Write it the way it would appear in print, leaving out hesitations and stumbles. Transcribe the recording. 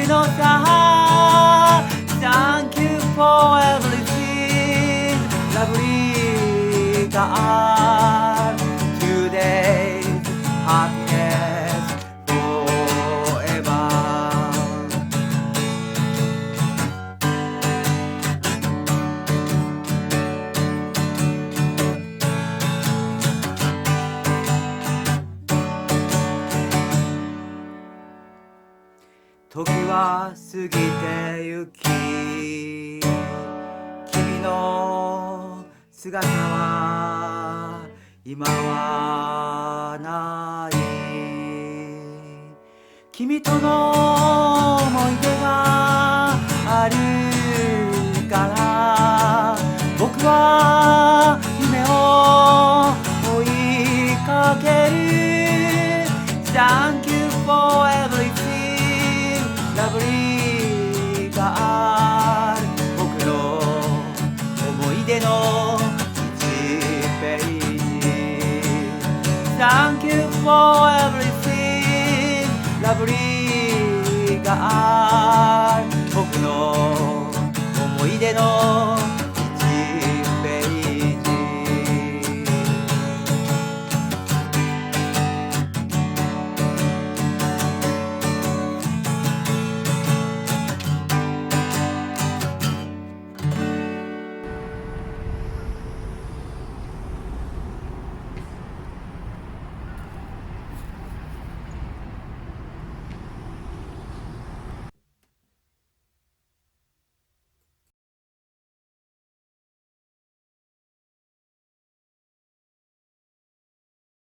夢のさ Thank you for everything Lovely God Today's happiness forever時は過ぎてゆき君の姿は今はない君との思い出があるから僕は夢を追いかける Thank you for everything Lovely God 僕の思い出の1ページ Thank you for everything Lovely God